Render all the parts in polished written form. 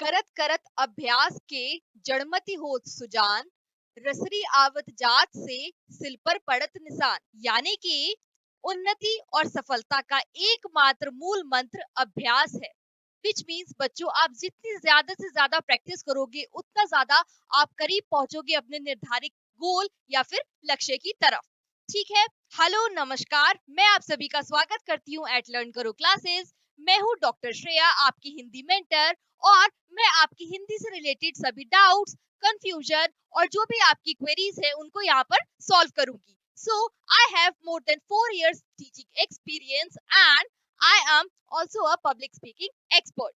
करत करत अभ्यास के जड़मति होत सुजान, रसरी आवत जात से सिल पर पड़त निशान। यानी कि उन्नति और सफलता का एकमात्र मूल मंत्र अभ्यास है। विच मीन्स बच्चों, आप जितनी ज्यादा से ज्यादा प्रैक्टिस करोगे उतना ज्यादा आप करीब पहुंचोगे अपने निर्धारित गोल या फिर लक्ष्य की तरफ। ठीक है। हेलो नमस्कार, मैं आप सभी का स्वागत करती हूँ एट लर्न करो क्लासेस। मैं हूँ डॉक्टर श्रेया, आपकी हिंदी मेंटर। और मैं आपकी हिंदी से रिलेटेड सभी डाउट्स, कंफ्यूजन और जो भी आपकी क्वेरीज है उनको यहाँ पर सॉल्व करूंगी। So I have more than 4 years teaching experience and I am also a public speaking expert.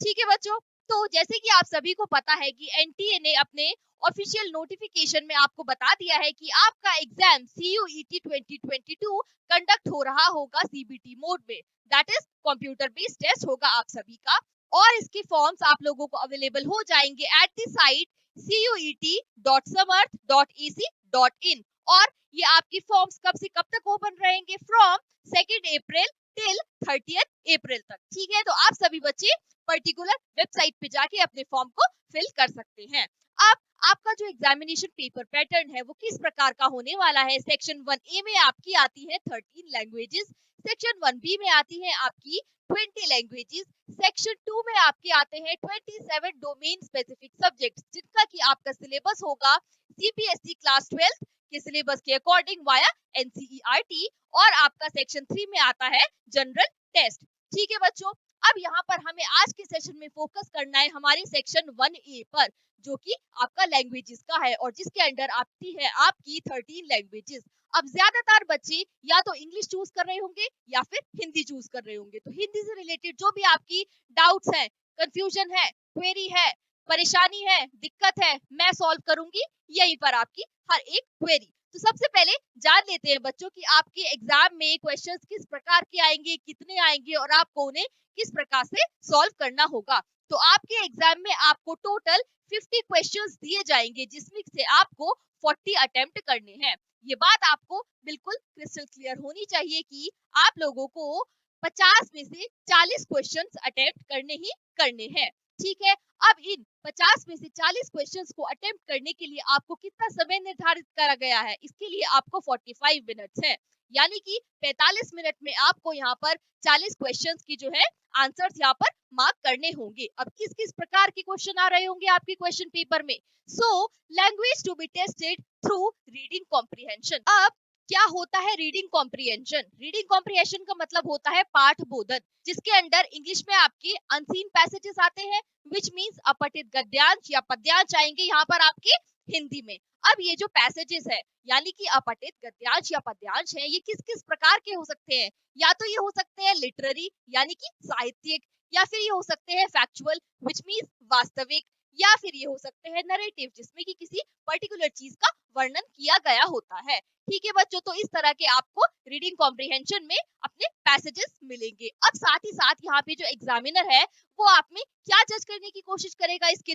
ठीक है बच्चों, तो जैसे कि आप सभी को पता है कि एनटीए ने अपने ऑफिशियल नोटिफिकेशन में आपको बता दिया है कि आपका एग्जाम CUET 2022 कंडक्ट हो रहा होगा CBT मोड में। That is computer based test होगा आप सभी का। और इसके फॉर्म्स आप लोगों को अवेलेबल हो जाएंगे एट द साइट cuet.samarth.ac.in। और ये आपके फॉर्म्स कब से कब तक ओपन रहेंगे? फ्रॉम 2 अप्रैल टिल 30 अप्रैल तक। ठीक है, तो आप सभी बच्चे पर्टिकुलर वेबसाइट पे जाके अपने फॉर्म को फिल कर सकते हैं। अब आपका जो एग्जामिनेशन पेपर पैटर्न है वो किस प्रकार का होने वाला है? सेक्शन 1A में आपकी आती है 13 लैंग्वेजेस, सेक्शन 1B में आती है आपकी 20 लैंग्वेजेस, सेक्शन 2 में आपके आते हैं 27 डोमेन स्पेसिफिक सब्जेक्ट्स, जिनका कि आपका सिलेबस होगा CBSE क्लास 12 के सिलेबस के अकॉर्डिंग वाया NCERT। और आपका सेक्शन 3 में आता है जनरल टेस्ट। ठीक है बच्चों, अब यहाँ पर हमें आज के सेशन में फोकस करना है हमारे सेक्शन 1A पर, जो कि आपका लैंग्वेजेस का है और जिसके अंडर आती है आपकी 13 लैंग्वेजेस। अब ज्यादातर बच्चे या तो इंग्लिश चूज कर रहे होंगे या फिर हिंदी चूज कर रहे होंगे। तो हिंदी से रिलेटेड जो भी आपकी डाउट्स हैं, कंफ्यूजन है, क्वेरी है, परेशानी है, दिक्कत है, मैं सॉल्व करूंगी यहीं पर आपकी हर एक क्वेरी। तो सबसे पहले जान लेते हैं बच्चों कि आपके एग्जाम में क्वेश्चंस किस प्रकार के आएंगे, कितने आएंगे और आपको उन्हें किस प्रकार से सॉल्व करना होगा। तो आपके एग्जाम में आपको टोटल 50 क्वेश्चंस दिए जाएंगे, जिसमें से आपको 40 अटेम्प्ट करने हैं। ये बात आपको बिल्कुल क्रिस्टल क्लियर होनी चाहिए कि आप लोगों को 50 में से 40 क्वेश्चंस अटेम्प्ट करने ही करने हैं। ठीक है। अब इन 50 में से 40 क्वेश्चंस को अटेम्प्ट करने के लिए आपको कितना समय निर्धारित करा गया है? इसके लिए आपको 45 मिनट्स है, यानी कि 45 मिनट में आपको यहाँ पर 40 क्वेश्चंस की जो है आंसर्स यहाँ पर मार्क करने होंगे। अब किस किस प्रकार के क्वेश्चन आ रहे होंगे आपके क्वेश्चन पेपर में? So language to be tested through reading comprehension. अब क्या होता है रीडिंग कॉम्प्रिहेंशन? रीडिंग कॉम्प्रिहेंशन का मतलब होता है पाठ बोधन, जिसके अंडर इंग्लिश में आपके अनसीन पैसेजेस आते हैं, विच मीन्स अपठित गद्यांश या पद्यांश आएंगे यहाँ पर आपके हिंदी में। अब ये जो पैसेजेस है यानी कि अपठित गद्यांश या पद्यांश है, ये किस किस प्रकार के हो सकते हैं? या तो ये हो सकते हैं लिटरेरी यानी कि साहित्यिक, या फिर ये हो सकते हैं फैक्चुअल विच मीन्स वास्तविक, या फिर ये हो सकते हैं नरेटिव जिसमें कि किसी पर्टिकुलर चीज का वर्णन किया गया होता है। ठीक है बच्चों, तो इस तरह के आपको रीडिंग कॉम्प्रिहेंशन में अपने पैसेजेस मिलेंगे। अब साथ ही साथ यहाँ पे जो एग्जामिनर है वो आप में क्या जज करने की कोशिश करेगा? इसके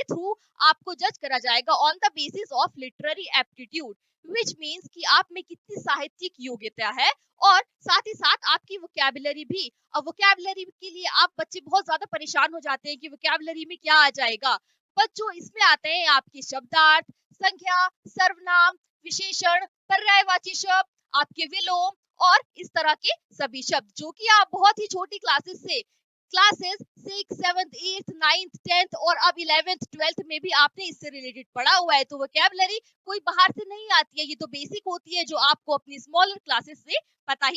थ्रू आपको जज करा जाएगा on the basis of literary aptitude, which means कि आप में कितनी साहित्यिक योग्यता है और साथ ही साथ आपकी वोकैबुलरी भी। अब वोकैबुलरी के लिए आप बच्चे बहुत ज्यादा परेशान हो जाते हैं कि वोकैबुलरी में क्या आ जाएगा। बच्चों, इसमें आते हैं आपके शब्दार्थ, संख्या, सर्वनाम, विशेषण, पर्यायवाची शब्द, आपके विलोम और इस तरह के सभी शब्द, जो कि आप बहुत ही छोटी क्लासेस 6, 7, 8, 9, 10 और अब 11th 12th में भी आपने इससे रिलेटेड पढ़ा हुआ है। तो वोकैबुलरी कोई बाहर से नहीं आती है, ये तो बेसिक होती है जो आपको अपनी स्मॉलर क्लासेस से पता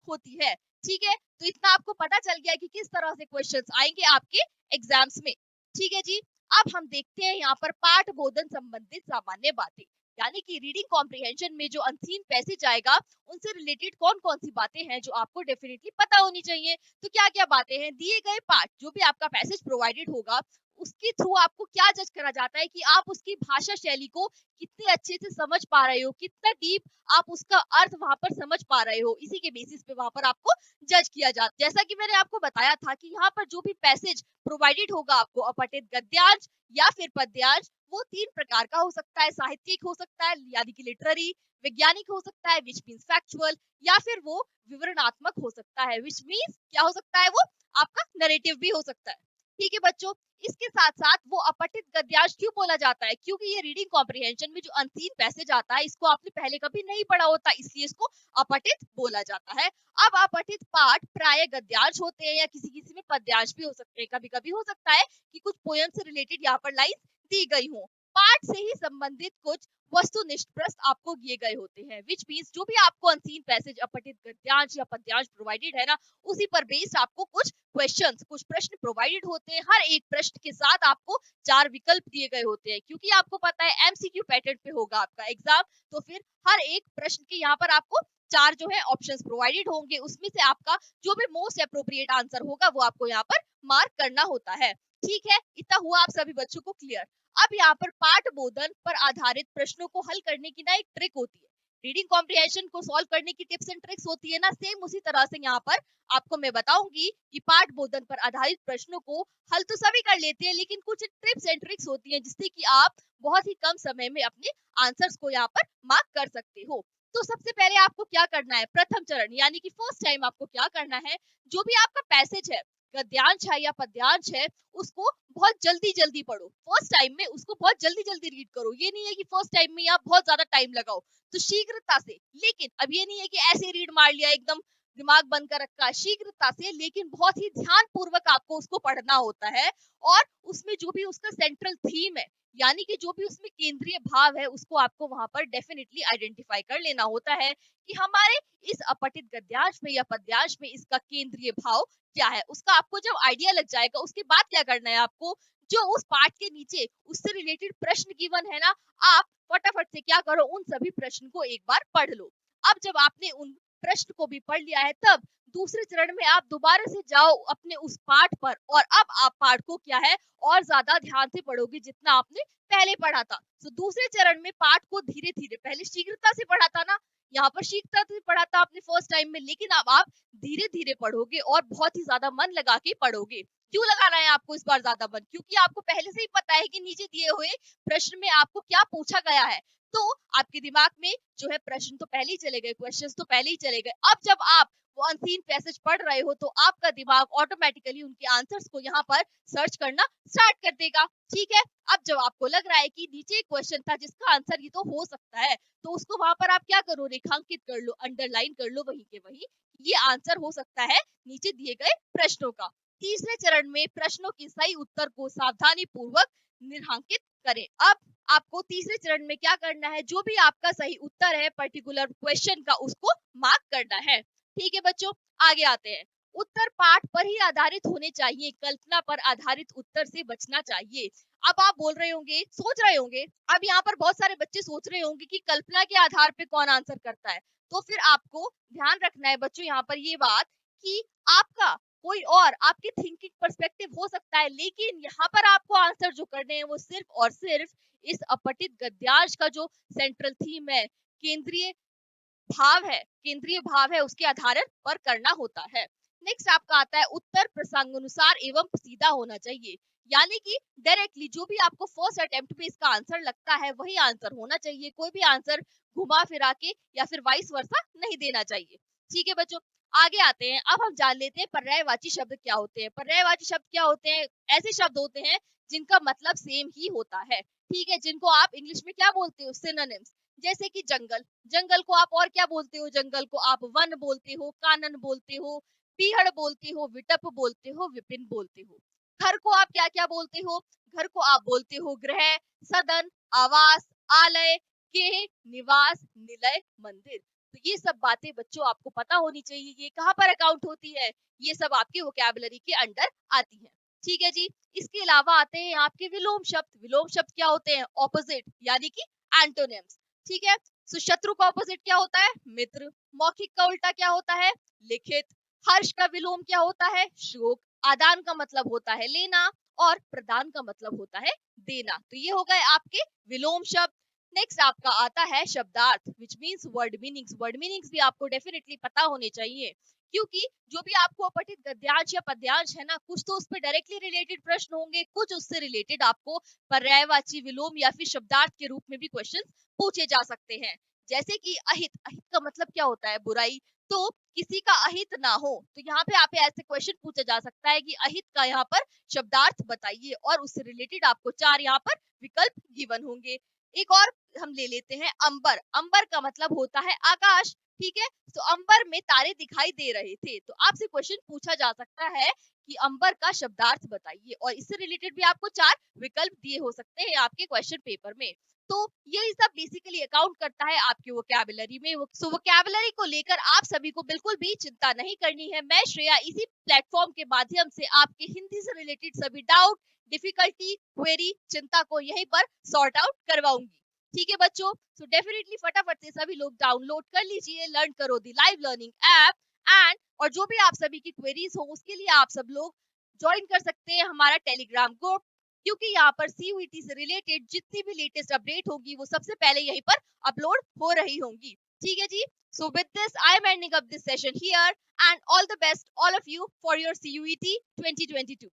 होती है। ठीक है, तो इतना आपको पता चल गया कि किस तरह से क्वेश्चंस आएंगे आपके एग्जाम्स में। ठीक है जी, अब हम देखते हैं यहाँ पर पाठ बोधन संबंधित सामान्य बातें, यानी कि रीडिंग कॉम्प्रिहेंशन में जो अनसीन पैसेज आएगा उनसे रिलेटेड कौन कौन सी बातें हैं जो आपको डेफिनेटली पता होनी चाहिए। तो क्या क्या बातें हैं? दिए गए पाठ जो भी आपका पैसेज प्रोवाइडेड होगा उसके थ्रू आपको क्या जज करा जाता है कि आप उसकी भाषा शैली को कितने अच्छे से समझ पा रहे हो, कितना डीप आप उसका अर्थ वहां पर समझ पा रहे हो, इसी के बेसिस पे वहां पर आपको जज किया जाता है। जैसा कि मैंने आपको बताया था कि यहाँ पर जो भी पैसेज प्रोवाइडेड होगा आपको अपठित गद्यांश या फिर पद्यांश, वो 3 प्रकार का हो सकता है। साहित्यिक हो सकता है यानी कि लिटरेरी, वैज्ञानिक हो सकता है विच मीन्स फैक्चुअल, या फिर वो विवरणात्मक हो सकता है विच मीन्स क्या हो सकता है? वो आपका नरेटिव भी हो सकता है। ठीक है बच्चों, इसके साथ साथ वो अपठित गद्यांश क्यों बोला जाता है, क्योंकि ये रीडिंग कॉम्प्रिहेंशन में जो अनसीन पैसेज आता है इसको आपने पहले कभी नहीं पढ़ा होता, इसलिए इसको अपठित बोला जाता है। अब अपठित पाठ प्राय गद्यांश होते हैं या किसी किसी में पद्यांश भी हो सकते हैं। कभी कभी हो सकता है कि कुछ पोयम से रिलेटेड यहाँ पर लाइन दी गई हो। पाठ से ही संबंधित कुछ वस्तुनिष्ठ प्रश्न आपको दिए गए होते हैं, विच मीन्स जो भी आपको अनसीन पैसेज अपठित गद्यांश या पद्यांश प्रोवाइडेड है ना, उसी पर बेस्ड आपको कुछ क्वेश्चंस, कुछ प्रश्न प्रोवाइडेड होते हैं। हर एक प्रश्न के साथ आपको 4 विकल्प दिए गए होते हैं, क्योंकि आपको पता है एमसीक्यू पैटर्न पे होगा आपका एग्जाम, तो फिर हर एक प्रश्न के यहाँ पर आपको 4 जो है ऑप्शंस प्रोवाइडेड होंगे, उसमें से आपका जो भी मोस्ट अप्रोप्रिएट आंसर होगा वो आपको यहाँ पर मार्क करना होता है। ठीक है, इतना हुआ आप सभी बच्चों को क्लियर। अब यहाँ पर पाठ बोधन पर आधारित प्रश्नों को हल करने की ना एक ट्रिक होती है, रीडिंग कॉम्प्रिहेंशन को सॉल्व करने की टिप्स एंड ट्रिक्स होती है ना, सेम उसी तरह से यहाँ पर आपको मैं बताऊंगी कि पाठ बोधन पर आधारित प्रश्नों को हल तो सभी कर लेते हैं, लेकिन कुछ टिप्स एंड ट्रिक्स होती हैं जिससे कि आप बहुत ही कम समय में अपने आंसर्स को यहाँ पर मार्क कर सकते हो। तो सबसे पहले आपको क्या करना है, प्रथम चरण यानी कि फर्स्ट टाइम आपको क्या करना है, जो भी आपका पैसेज है, गद्यांश है या पद्यांश है, उसको बहुत जल्दी जल्दी पढ़ो। फर्स्ट टाइम में उसको बहुत जल्दी जल्दी रीड करो। ये नहीं है कि फर्स्ट टाइम में आप बहुत ज्यादा टाइम लगाओ, तो शीघ्रता से, लेकिन अब ये नहीं है कि ऐसे रीड मार लिया एकदम दिमाग बंद कर रखा है, शीघ्रता से लेकिन बहुत ही ध्यान पूर्वक आपको उसको पढ़ना होता है। और उसमें जो भी उसका सेंट्रल थीम है, यानी कि जो भी उसमें केंद्रीय भाव है, उसको आपको वहां पर डेफिनेटली आइडेंटिफाई कर लेना होता है कि हमारे इस अपठित गद्यांश में या पद्यांश में इसका केंद्रीय भाव क्या है। उसका आपको जब आइडिया लग जाएगा, उसके बाद क्या करना है आपको, जो उस पाठ के नीचे उससे रिलेटेड प्रश्न गिवन है ना, आप फटाफट से क्या करो, उन सभी प्रश्न को एक बार पढ़ लो। अब जब आपने उन प्रश्न को भी पढ़ लिया है, तब दूसरे चरण में आप दोबारा से जाओ अपने उस पाठ पर, और अब आप पाठ को क्या है और ज्यादा ध्यान से पढ़ोगे जितना आपने पहले पढ़ा था। तो दूसरे चरण में पाठ को धीरे धीरे, पहले शीघ्रता से पढ़ा था ना, यहाँ पर शीघ्रता से पढ़ा था आपने फर्स्ट टाइम में, लेकिन अब आप धीरे धीरे पढ़ोगे और बहुत ही ज्यादा मन लगा के पढ़ोगे। क्यों लगाना है आपको इस बार ज्यादा मन, क्योंकि आपको पहले से ही पता है कि नीचे दिए हुए प्रश्न में आपको क्या पूछा गया है। तो आपके दिमाग में जो है प्रश्न तो पहले ही चले गए, क्वेश्चंस तो पहले ही चले गए। अब जब आप वो अनसीन पैसेज पढ़ रहे हो, तो आपका दिमाग ऑटोमेटिकली उनके आंसर्स को यहाँ पर सर्च करना स्टार्ट कर देगा। ठीक है, अब जब आपको लग रहा है कि नीचे एक क्वेश्चन था जिसका आंसर ये तो हो सकता है, तो उसको वहां पर आप क्या करो, रेखांकित कर लो, अंडरलाइन कर लो वहीं के वहीं, ये आंसर हो सकता है नीचे दिए गए प्रश्नों का। तीसरे चरण में प्रश्नों के सही उत्तर को सावधानी पूर्वक निरांकित करें। अब आपको तीसरे चरण में क्या करना है, जो भी आपका सही उत्तर है पर्टिकुलर क्वेश्चन का, उसको मार्क करना है। ठीक है बच्चों, आगे आते हैं। उत्तर पाठ पर ही आधारित होने चाहिए, कल्पना पर आधारित उत्तर से बचना चाहिए। अब आप बोल रहे होंगे, सोच रहे होंगे, अब यहाँ पर बहुत सारे बच्चे सोच रहे होंगे कि कल्पना के आधार पे कौन आंसर करता है। तो फिर आपको ध्यान रखना है बच्चों यहाँ पर ये बात कि आपका कोई और आपके थिंकिंग पर्सपेक्टिव हो सकता है, लेकिन यहाँ पर आपको आंसर जो करने हैं वो सिर्फ और सिर्फ इस अपठित गद्यांश का जो सेंट्रल थीम है, केंद्रीय केंद्रीय भाव है, उसके आधार पर करना होता है। नेक्स्ट आपका आता है उत्तर प्रसंगानुसार एवं सीधा होना चाहिए, यानी कि डायरेक्टली जो भी आपको फर्स्ट अटेम्प्ट पे इसका आंसर लगता है वही आंसर होना चाहिए, कोई भी आंसर घुमा फिरा के या फिर वाइस वर्सा नहीं देना चाहिए। ठीक है बच्चों, आगे आते हैं। अब हम जान लेते हैं पर्यायवाची शब्द क्या होते हैं। पर्यायवाची शब्द क्या होते हैं, ऐसे शब्द होते हैं जिनका मतलब सेम ही होता है। ठीक है, जिनको आप इंग्लिश में क्या बोलते हो, सिनोनिम्स। जैसे कि जंगल, जंगल को आप और क्या बोलते हो, जंगल को आप वन बोलते हो, कानन बोलते हो, पीहड़ बोलते हो, विटप बोलते हो, विपिन बोलते हो। घर को आप क्या क्या बोलते हो, घर को आप बोलते हो गृह, सदन, आवास, आलय, के, निवास, निलय, मंदिर। तो ये सब बातें बच्चों आपको पता होनी चाहिए, ये कहाँ पर अकाउंट होती है, ये सब आपके वोकैबुलरी के अंडर आती है। ठीक है जी, इसके अलावा आते हैं आपके विलोम शब्द। विलोम शब्द क्या होते हैं, ऑपोजिट यानी कि एंटोनिम्स। ठीक है, तो शत्रु का ऑपोजिट क्या होता है, मित्र। मौखिक का उल्टा क्या होता है, लिखित। हर्ष का विलोम क्या होता है, शोक। आदान का मतलब होता है लेना, और प्रदान का मतलब होता है देना। तो ये हो गए आपके विलोम शब्द। नेक्स्ट आपका आता है शब्दार्थ, which means word meanings. Word meanings भी आपको डेफिनेटली पता होने चाहिए, क्योंकि जो भी आपको अपठित गद्यांश या पद्यांश है ना, कुछ तो उस पर डायरेक्टली रिलेटेड प्रश्न होंगे, कुछ उससे रिलेटेड आपको पर्यायवाची, विलोम या फिर शब्दार्थ के रूप में भी क्वेश्चन पूछे जा सकते हैं। जैसे कि अहित, अहित का मतलब क्या होता है, बुराई। तो किसी का अहित ना हो। तो यहाँ पे आप ऐसे क्वेश्चन पूछा जा सकता है कि अहित का यहाँ पर शब्दार्थ बताइए और उससे रिलेटेड आपको 4 यहाँ पर विकल्प गिवन होंगे। एक और हम ले लेते हैं अंबर। अंबर का मतलब होता है आकाश, ठीक है। तो अंबर में तारे दिखाई दे रहे थे, तो आपसे क्वेश्चन पूछा जा सकता है कि अंबर का शब्दार्थ बताइए और इससे रिलेटेड भी आपको 4 विकल्प दिए हो सकते हैं आपके क्वेश्चन पेपर में। तो यही सब बेसिकली अकाउंट करता है आपके वोकैबुलरी में। सो वोकैबुलरी को लेकर आप सभी को बिल्कुल भी चिंता नहीं करनी है। मैं श्रेया इसी प्लेटफॉर्म के माध्यम से आपके हिंदी से रिलेटेड सभी डाउट, डिफिकल्टी, क्वेरी, चिंता को यहीं पर सॉर्ट आउट करवाऊंगी। ठीक है बच्चों, सो डेफिनेटली फटाफट से सभी लोग डाउनलोड कर लीजिए लर्न करो the live learning app and और जो भी आप सभी की क्वेरीज हो उसके लिए आप सब लोग ज्वाइन कर सकते हैं हमारा टेलीग्राम ग्रुप, क्योंकि यहाँ पर सीयूईटी से रिलेटेड जितनी भी लेटेस्ट अपडेट होगी वो सबसे पहले यहीं पर अपलोड हो रही होंगी। ठीक है जी, so with this I am ending up this session here and all the best all of you for your CUET 2022।